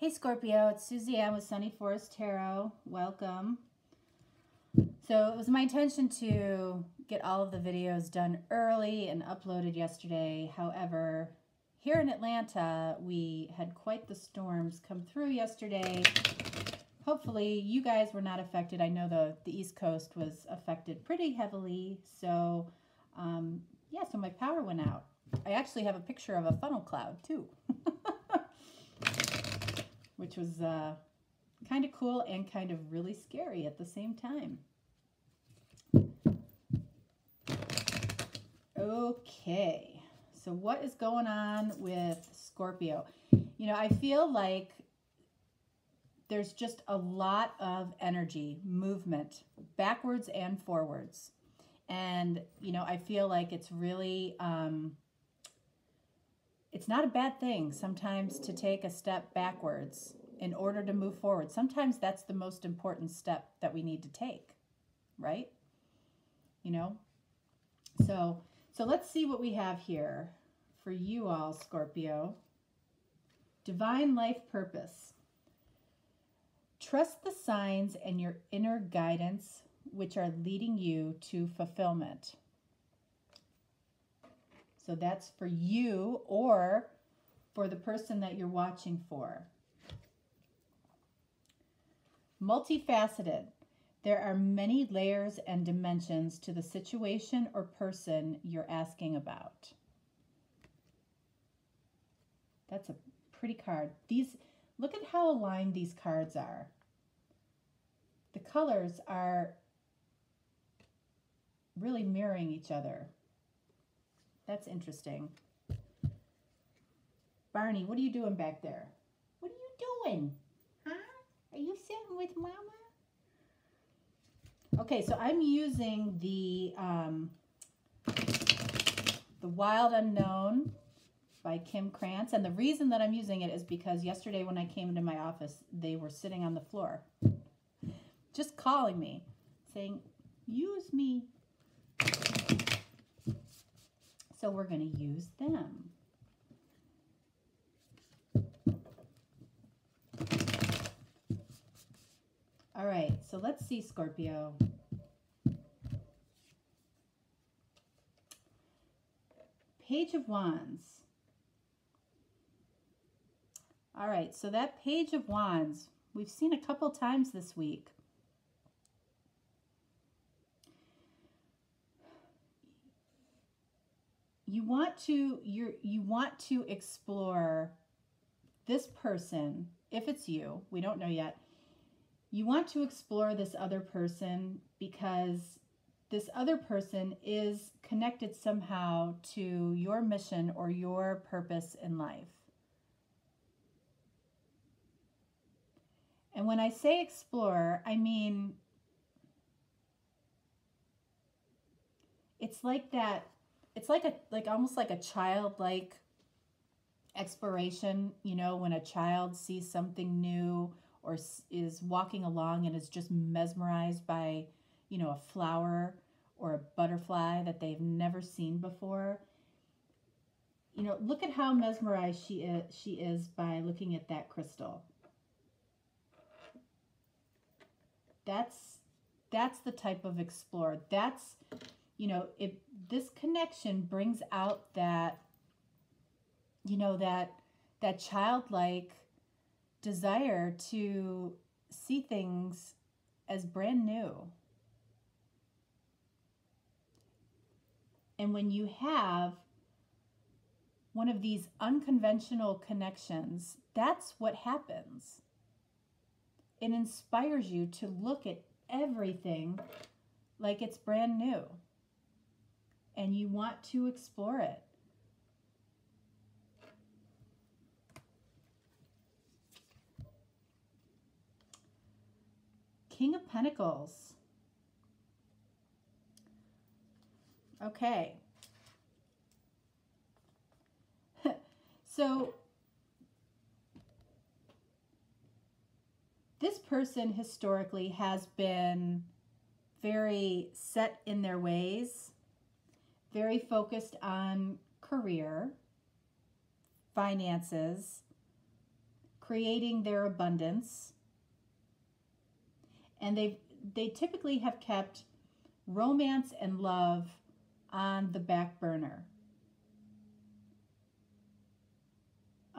Hey Scorpio, it's Suzanne with Sunny Forest Tarot. Welcome. So it was my intention to get all of the videos done early and uploaded yesterday. However, here in Atlanta, we had quite the storms come through yesterday. Hopefully you guys were not affected. I know the East Coast was affected pretty heavily. So yeah, so my power went out. I actually have a picture of a funnel cloud too. Which was kind of cool and kind of really scary at the same time. Okay, so what is going on with Scorpio? You know, I feel like there's just a lot of energy, movement, backwards and forwards. And, you know, I feel like it's really, it's not a bad thing sometimes to take a step backwards in order to move forward. Sometimes that's the most important step that we need to take, right? You know? So let's see what we have here for you all, Scorpio. Divine life purpose. Trust the signs and your inner guidance, which are leading you to fulfillment. So that's for you or for the person that you're watching for. Multifaceted. There are many layers and dimensions to the situation or person you're asking about. That's a pretty card. Look at how aligned these cards are. The colors are really mirroring each other. That's interesting. Barney, what are you doing back there? What are you doing? Huh? Are you sitting with Mama? Okay, so I'm using the Wild Unknown by Kim Krantz. And the reason that I'm using it is because yesterday when I came into my office, they were sitting on the floor. Just calling me, saying, use me. So we're going to use them. All right, so let's see, Scorpio. Page of Wands. All right, so that Page of Wands, we've seen a couple times this week. You want to explore this person, if it's you, we don't know yet. You want to explore this other person because this other person is connected somehow to your mission or your purpose in life. And when I say explore, I mean, it's like that. It's like almost like a childlike exploration, you know, when a child sees something new or is walking along and is just mesmerized by, you know, a flower or a butterfly that they've never seen before. You know, look at how mesmerized she is by looking at that crystal. That's the type of explore. That's, you know, this connection brings out that, you know, that childlike desire to see things as brand new. And when you have one of these unconventional connections, that's what happens. It inspires you to look at everything like it's brand new. And you want to explore it. King of Pentacles. Okay. So this person historically has been very set in their ways, very focused on career, finances, creating their abundance. And they typically have kept romance and love on the back burner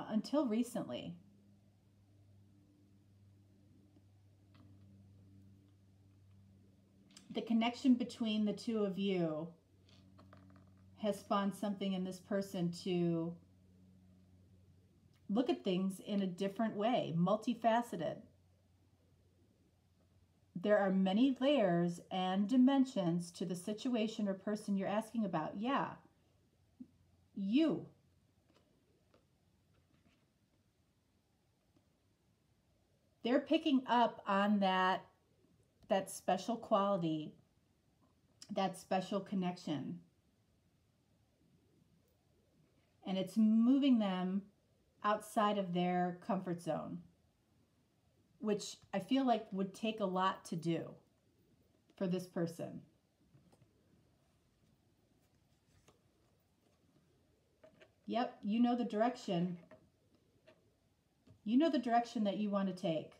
until recently. The connection between the two of you has spawned something in this person to look at things in a different way, multifaceted. There are many layers and dimensions to the situation or person you're asking about. Yeah, you. They're picking up on that special quality, that special connection. And it's moving them outside of their comfort zone, which I feel like would take a lot to do for this person. Yep, you know the direction. You know the direction that you want to take.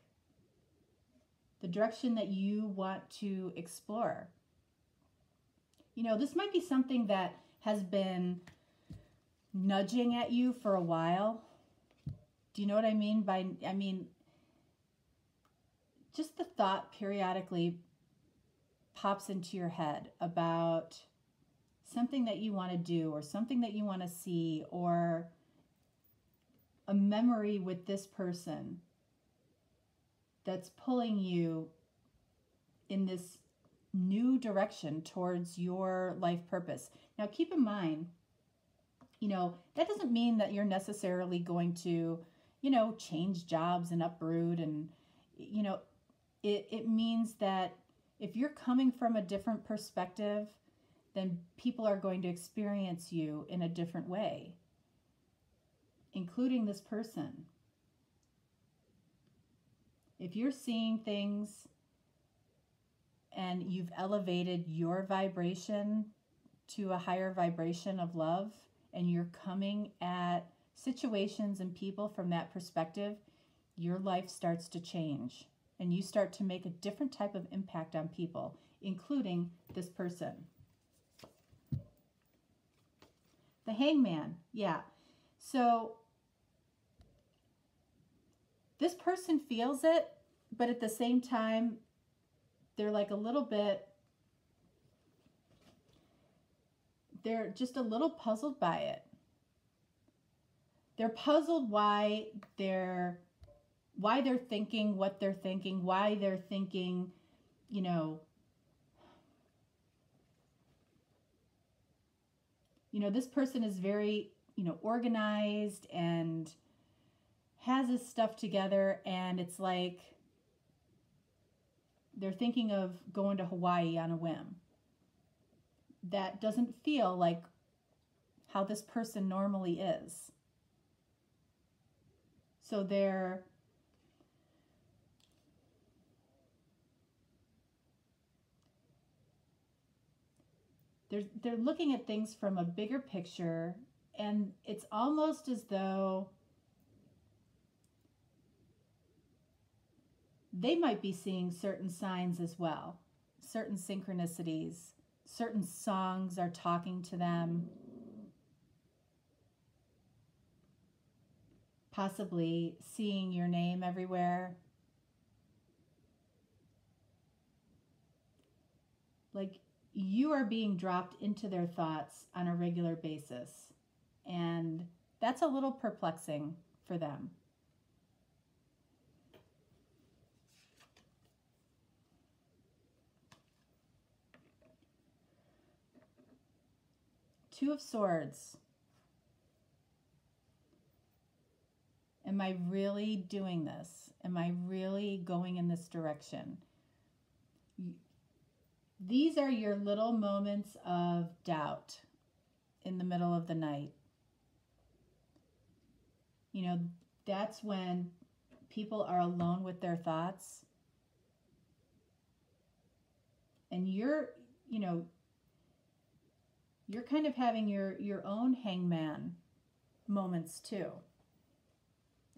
The direction that you want to explore. You know, this might be something that has been nudging at you for a while. Do you know what I mean? Just the thought periodically pops into your head about something that you want to do or something that you want to see or a memory with this person that's pulling you in this new direction towards your life purpose. Now, keep in mind, you know, that doesn't mean that you're necessarily going to, you know, change jobs and uproot. And, you know, it means that if you're coming from a different perspective, then people are going to experience you in a different way, including this person. If you're seeing things and you've elevated your vibration to a higher vibration of love, and you're coming at situations and people from that perspective, your life starts to change and you start to make a different type of impact on people, including this person. The Hangman, yeah. So this person feels it, but at the same time, they're like a little bit, they're just a little puzzled by it. They're puzzled why they're thinking what they're thinking, why they're thinking, you know, this person is very, organized and has his stuff together, and it's like they're thinking of going to Hawaii on a whim. That doesn't feel like how this person normally is. So they're looking at things from a bigger picture, and it's almost as though they might be seeing certain signs as well, certain synchronicities, certain songs are talking to them, possibly seeing your name everywhere. Like you are being dropped into their thoughts on a regular basis. And that's a little perplexing for them. Two of Swords. Am I really doing this? Am I really going in this direction? These are your little moments of doubt in the middle of the night. That's when people are alone with their thoughts. And you're kind of having your own hangman moments too.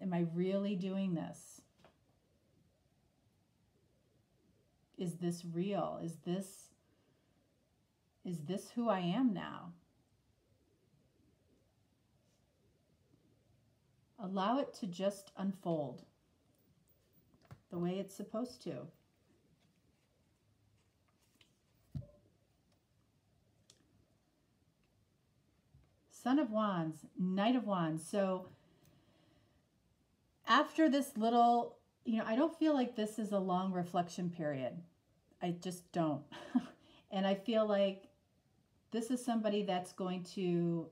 Am I really doing this? Is this real? Is this who I am now? Allow it to just unfold the way it's supposed to. Son of Wands, Knight of Wands. So after this little, I don't feel like this is a long reflection period. I just don't. And I feel like this is somebody that's going to,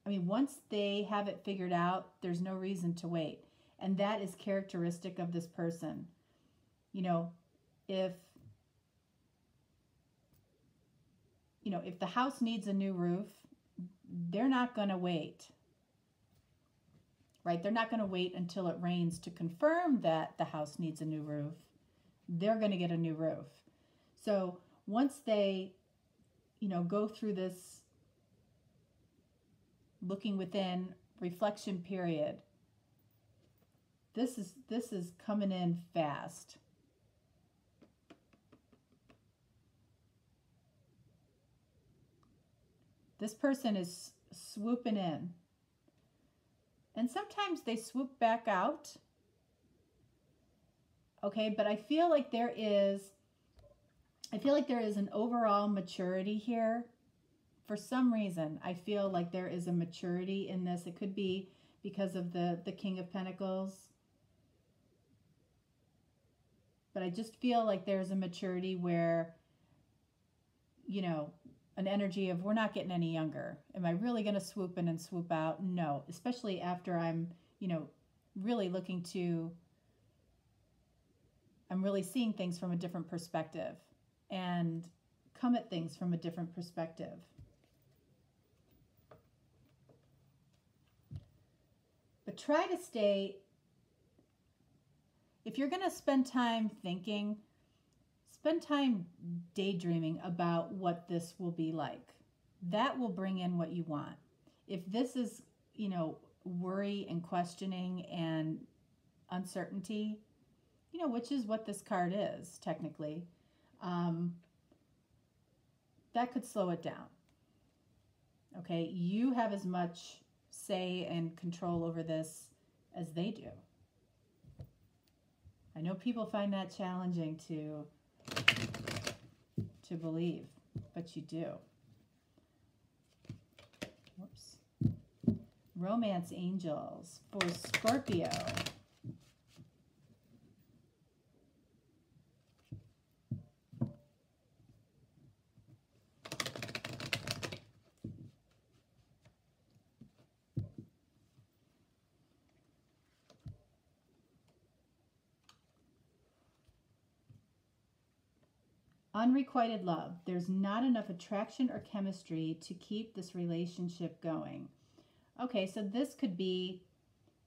once they have it figured out, there's no reason to wait. And that is characteristic of this person. If the house needs a new roof, they're not going to wait, right? They're not going to wait until it rains to confirm that the house needs a new roof. They're going to get a new roof. So once they, go through this looking within reflection period, this is coming in fast. This person is swooping in. And sometimes they swoop back out. Okay, but I feel like there is an overall maturity here. For some reason, I feel like there is a maturity in this. It could be because of the King of Pentacles. But I just feel like there's a maturity where, an energy of, we're not getting any younger. Am I really going to swoop in and swoop out? No, especially after I'm really I'm really seeing things from a different perspective and come at things from a different perspective. But try to stay, if you're going to spend time thinking, spend time daydreaming about what this will be like. That will bring in what you want. If this is, worry and questioning and uncertainty, which is what this card is technically, that could slow it down. Okay, you have as much say and control over this as they do. I know people find that challenging to believe, but you do. Whoops. Romance angels for Scorpio. Unrequited love. There's not enough attraction or chemistry to keep this relationship going. Okay, so this could be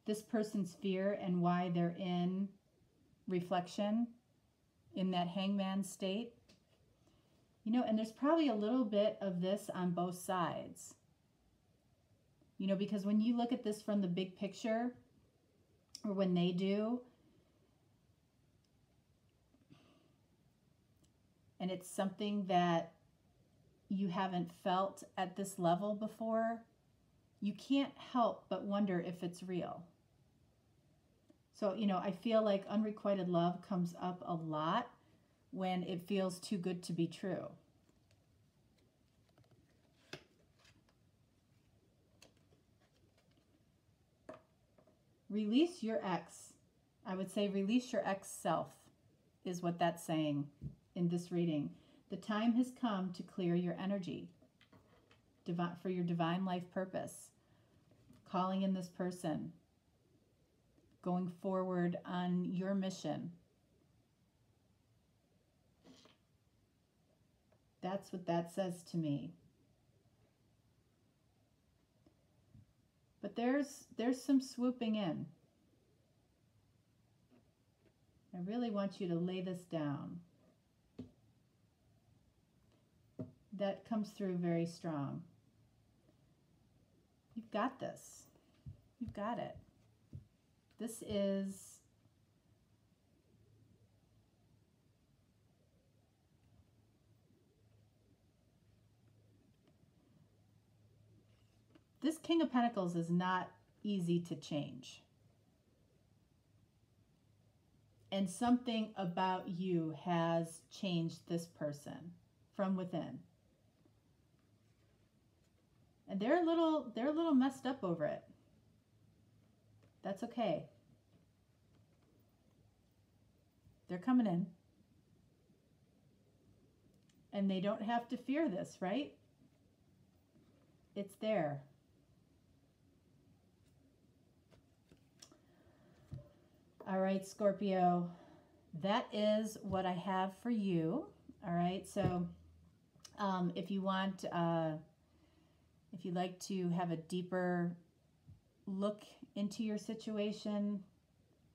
this person's fear and why they're in reflection in that hangman state. And there's probably a little bit of this on both sides. Because when you look at this from the big picture, or when they do, and it's something that you haven't felt at this level before, you can't help but wonder if it's real. So, I feel like unrequited love comes up a lot when it feels too good to be true. Release your ex. I would say release your ex-self is what that's saying in this reading. The time has come to clear your energy for your divine life purpose. Calling in this person. Going forward on your mission. That's what that says to me. But there's some swooping in. I really want you to lay this down. That comes through very strong. You've got this. You've got it. This is this King of Pentacles is not easy to change. And something about you has changed this person from within. And they're a little messed up over it. That's okay. They're coming in. And they don't have to fear this, right? It's there. All right, Scorpio, that is what I have for you. All right, so if you want, if you'd like to have a deeper look into your situation,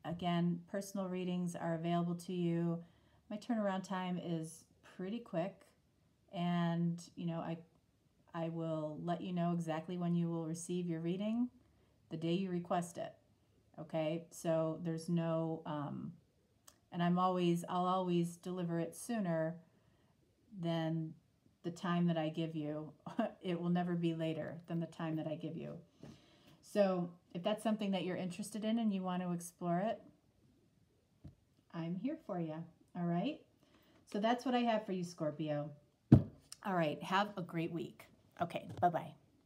again, personal readings are available to you. My turnaround time is pretty quick, and you know, I will let you know exactly when you will receive your reading, the day you request it. Okay, so there's no, and I'll always deliver it sooner than the time that I give you. It will never be later than the time that I give you. So if that's something that you're interested in and you want to explore it, I'm here for you. All right, so that's what I have for you, Scorpio. All right, have a great week. Okay, bye-bye.